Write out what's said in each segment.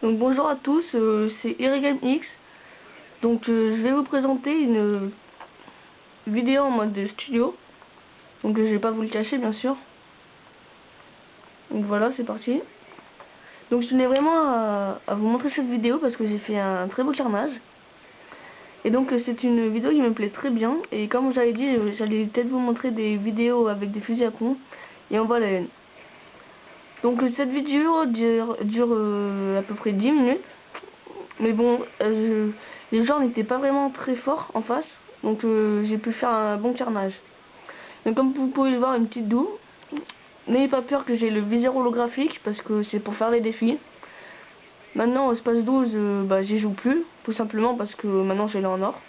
Donc bonjour à tous, c'est IREGAMEX. Donc je vais vous présenter une vidéo en mode studio. Donc je vais pas vous le cacher bien sûr. Donc voilà, c'est parti. Donc je tenais vraiment à vous montrer cette vidéo parce que j'ai fait un très beau carnage. Et donc c'est une vidéo qui me plaît très bien. Et comme j'avais dit, j'allais peut-être vous montrer des vidéos avec des fusils à pompe. Et on voit la haine. Donc cette vidéo dure à peu près 10 minutes. Mais bon, les gens n'étaient pas vraiment très forts en face. Donc j'ai pu faire un bon carnage. Donc comme vous pouvez le voir, une petite doux. N'ayez pas peur que j'ai le viseur holographique parce que c'est pour faire les défis. Maintenant au Space 12, j'y joue plus. Tout simplement parce que maintenant j'ai en or.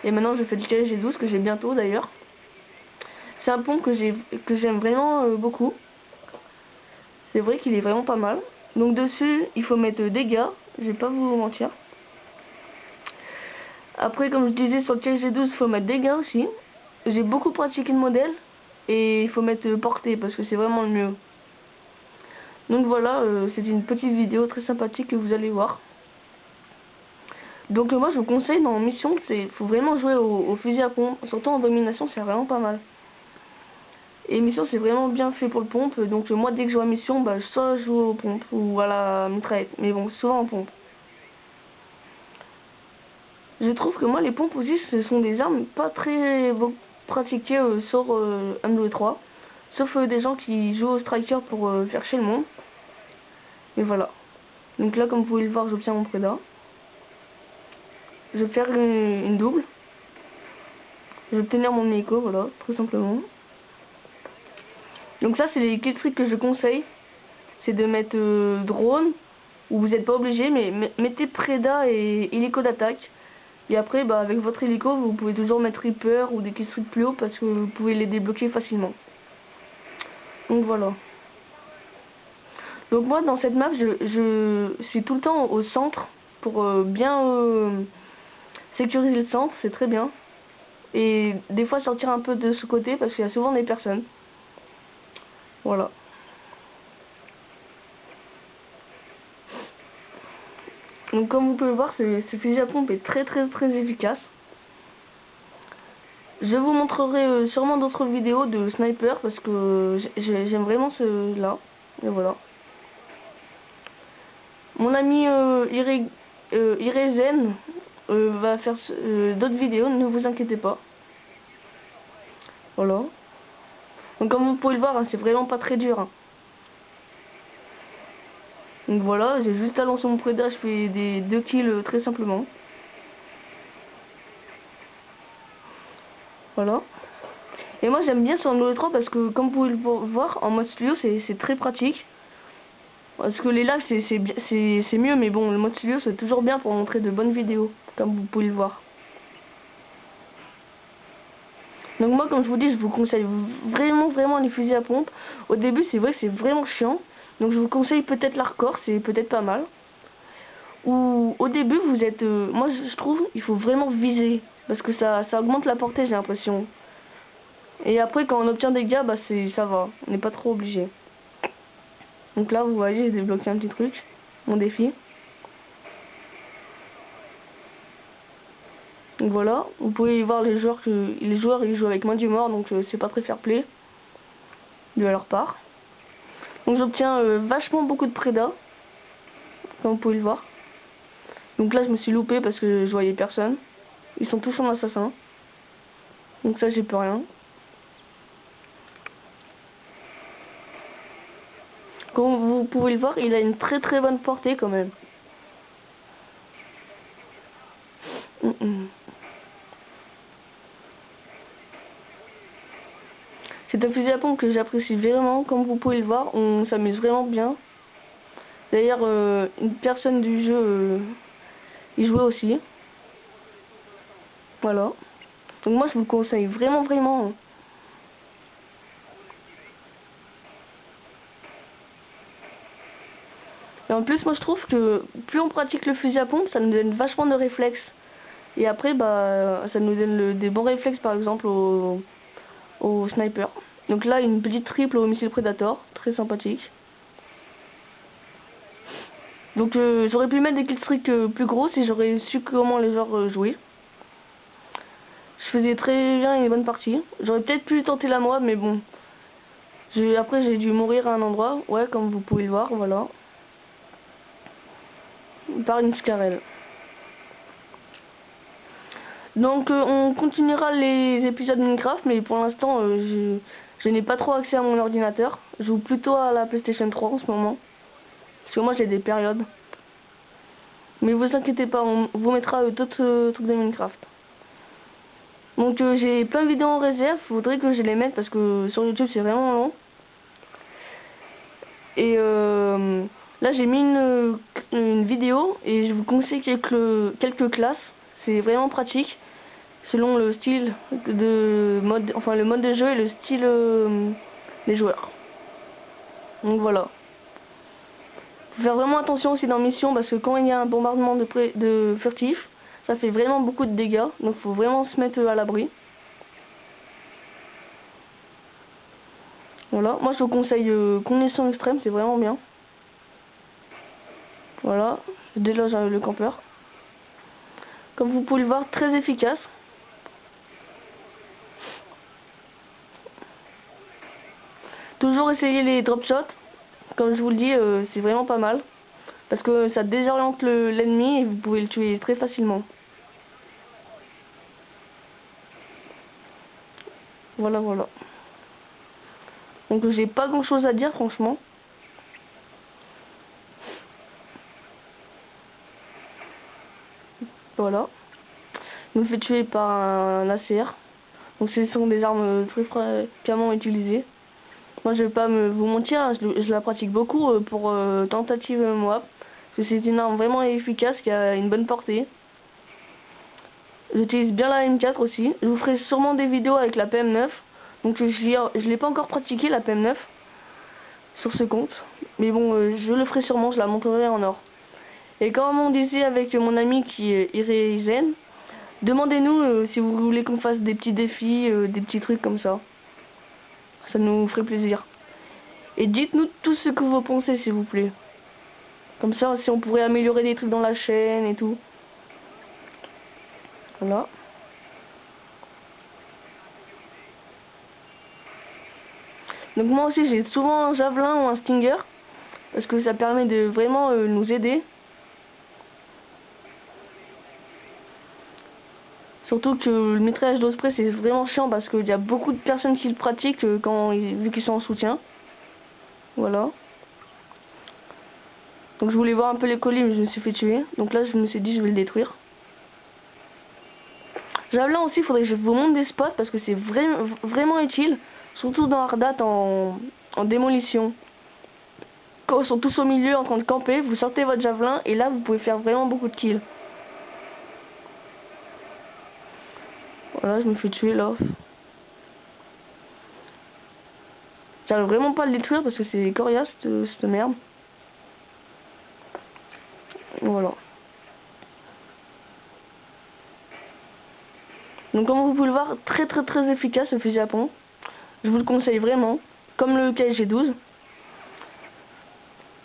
Et maintenant je fais le challenge G12 que j'ai bientôt d'ailleurs. C'est un pont que j'aime vraiment beaucoup. C'est vrai qu'il est vraiment pas mal. Donc dessus il faut mettre dégâts. Je vais pas vous mentir. Après, comme je disais, sur le G12, il faut mettre dégâts aussi. J'ai beaucoup pratiqué le modèle. Et il faut mettre portée parce que c'est vraiment le mieux. Donc voilà, c'est une petite vidéo très sympathique que vous allez voir. Donc moi je vous conseille dans mission, il faut vraiment jouer au fusil à pompe. Surtout en domination, c'est vraiment pas mal. Et mission, c'est vraiment bien fait pour le pompe. Donc moi dès que je joue à mission, soit je joue aux pompes ou à la mitraillette. Mais bon, souvent en pompe. Je trouve que moi les pompes aussi, ce sont des armes pas très pratiquées sur 1, 2 et 3. Sauf des gens qui jouent au striker pour faire chier le monde. Et voilà. Donc là, comme vous pouvez le voir, j'obtiens mon prédat. Je vais faire une double. Je vais obtenir mon hélico, voilà, tout simplement. Donc ça, c'est les quelques trucs que je conseille. C'est de mettre drone, où vous n'êtes pas obligé, mais mettez prédat et hélico d'attaque. Et après, avec votre hélico, vous pouvez toujours mettre Reaper ou des trucs plus haut parce que vous pouvez les débloquer facilement. Donc voilà. Donc moi, dans cette map, je suis tout le temps au centre pour bien sécuriser le centre, c'est très bien. Et des fois sortir un peu de ce côté parce qu'il y a souvent des personnes. Voilà. Donc comme vous pouvez le voir, ce fusil à pompe est très efficace. Je vous montrerai sûrement d'autres vidéos de sniper parce que j'aime vraiment ceux-là. Et voilà. Mon ami Irezen va faire d'autres vidéos, ne vous inquiétez pas. Voilà. Donc comme vous pouvez le voir, hein, c'est vraiment pas très dur. Hein. Donc voilà, j'ai juste à lancer mon prédat, je fais des 2 kills très simplement. Voilà. Et moi j'aime bien sur le 3 parce que comme vous pouvez le voir, en mode studio c'est très pratique. Parce que les lives c'est mieux, mais bon, le mode studio c'est toujours bien pour montrer de bonnes vidéos, comme vous pouvez le voir. Donc moi comme je vous dis, je vous conseille vraiment les fusils à pompe. Au début c'est vrai que c'est vraiment chiant. Donc je vous conseille peut-être l'hardcore, c'est peut-être pas mal. Ou au début vous êtes... moi je trouve il faut vraiment viser. Parce que ça augmente la portée j'ai l'impression. Et après quand on obtient des dégâts, ça va. On n'est pas trop obligé. Donc là vous voyez j'ai débloqué un petit truc. Mon défi. Donc voilà, vous pouvez voir les joueurs ils jouent avec moins du mort, donc c'est pas très fair play de leur part. Donc j'obtiens vachement beaucoup de prédas, comme vous pouvez le voir. Donc là je me suis loupé parce que je voyais personne. Ils sont tous en assassin. Donc ça j'ai plus rien. Comme vous pouvez le voir, il a une très bonne portée quand même. C'est un fusil à pompe que j'apprécie vraiment. Comme vous pouvez le voir, on s'amuse vraiment bien. D'ailleurs, une personne du jeu y jouait aussi. Voilà. Donc moi je vous le conseille vraiment. Et en plus moi je trouve que plus on pratique le fusil à pompe, ça nous donne vachement de réflexes. Et après ça nous donne des bons réflexes par exemple au sniper. Donc là une petite triple au missile Predator, très sympathique. Donc j'aurais pu mettre des killstreaks plus gros si j'aurais su comment les joueurs jouaient. Je faisais très bien une bonne partie. J'aurais peut-être pu tenter la moi, mais bon. Après j'ai dû mourir à un endroit, ouais, comme vous pouvez le voir, voilà. Par une scarelle. Donc on continuera les épisodes Minecraft, mais pour l'instant je n'ai pas trop accès à mon ordinateur. Je joue plutôt à la PlayStation 3 en ce moment. Parce que moi j'ai des périodes. Mais vous inquiétez pas, on vous mettra d'autres trucs de Minecraft. Donc j'ai plein de vidéos en réserve, faudrait que je les mette parce que sur YouTube c'est vraiment long. Et là j'ai mis une vidéo et je vous conseille quelques classes. C'est vraiment pratique selon le style de mode, enfin le mode de jeu et le style des joueurs. Donc voilà. Faut faire vraiment attention aussi dans Mission parce que quand il y a un bombardement de furtif, ça fait vraiment beaucoup de dégâts. Donc faut vraiment se mettre à l'abri. Voilà, moi je vous conseille Condition Extrême, c'est vraiment bien. Voilà, je déloge le campeur. Comme vous pouvez le voir, très efficace. Toujours essayer les drop shots. Comme je vous le dis, c'est vraiment pas mal. Parce que ça désoriente l'ennemi et vous pouvez le tuer très facilement. Voilà, voilà. Donc j'ai pas grand chose à dire franchement. Voilà. Je me fais tuer par un ACR. Donc ce sont des armes très fréquemment utilisées. Moi je vais pas vous mentir, hein, je la pratique beaucoup pour tentative MOAB. Parce que c'est une arme vraiment efficace qui a une bonne portée. J'utilise bien la M4 aussi. Je vous ferai sûrement des vidéos avec la PM9. Donc je l'ai pas encore pratiqué la PM9 sur ce compte. Mais bon, je le ferai sûrement, je la montrerai en or. Et comme on disait avec mon ami qui est Irizen, demandez-nous si vous voulez qu'on fasse des petits défis, des petits trucs comme ça. Ça nous ferait plaisir. Et dites-nous tout ce que vous pensez s'il vous plaît. Comme ça, si on pourrait améliorer des trucs dans la chaîne et tout. Voilà. Donc moi aussi j'ai souvent un javelin ou un stinger. Parce que ça permet de vraiment nous aider. Surtout que le maîtrisage d'Osprey c'est vraiment chiant parce qu'il y a beaucoup de personnes qui le pratiquent vu qu'ils sont en soutien. Voilà. Donc je voulais voir un peu les colis mais je me suis fait tuer. Donc là je me suis dit je vais le détruire. Javelin aussi, il faudrait que je vous montre des spots parce que c'est vraiment utile. Surtout dans Ardat en démolition. Quand ils sont tous au milieu en train de camper, vous sortez votre javelin et là vous pouvez faire vraiment beaucoup de kills. Voilà, je me fais tuer là. J'arrive vraiment pas à le détruire parce que c'est coriace cette merde. Voilà. Donc comme vous pouvez le voir, très efficace ce fusil à pompe. Je vous le conseille vraiment. Comme le KSG-12.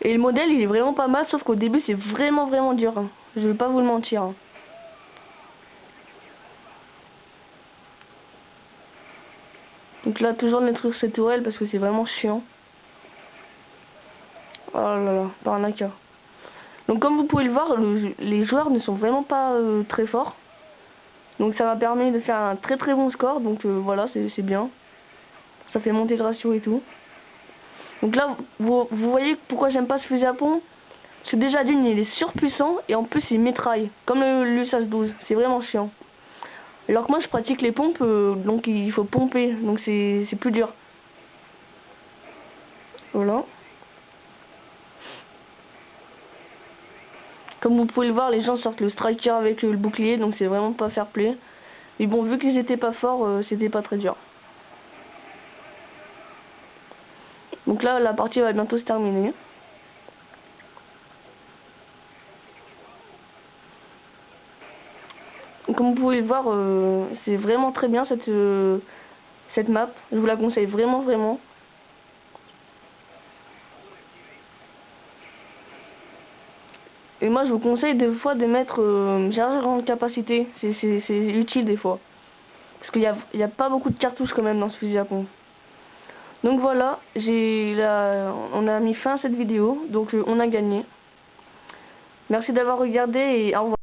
Et le modèle il est vraiment pas mal sauf qu'au début c'est vraiment dur. Hein. Je vais pas vous le mentir. Hein. Donc là toujours détruire cette tourelle parce que c'est vraiment chiant. Oh là là, par un AK. Donc comme vous pouvez le voir, les joueurs ne sont vraiment pas très forts. Donc ça m'a permis de faire un très bon score. Donc voilà, c'est bien. Ça fait monter le ratio et tout. Donc là, vous voyez pourquoi j'aime pas ce fusil à pompe. Parce que déjà d'une, il est surpuissant et en plus il mitraille. Comme l'USAS 12. C'est vraiment chiant. Alors que moi je pratique les pompes, donc il faut pomper. Donc c'est plus dur. Voilà. Comme vous pouvez le voir, les gens sortent le striker avec le bouclier. Donc c'est vraiment pas fair play. Mais bon, vu qu'ils étaient pas forts, c'était pas très dur. Donc là, la partie va bientôt se terminer. Comme vous pouvez le voir, c'est vraiment très bien cette map. Je vous la conseille vraiment. Et moi je vous conseille des fois de mettre chargeur en capacité, c'est utile des fois. Parce qu'il y a pas beaucoup de cartouches quand même dans ce fusil à pompe. Donc voilà, on a mis fin à cette vidéo, donc on a gagné. Merci d'avoir regardé et au revoir.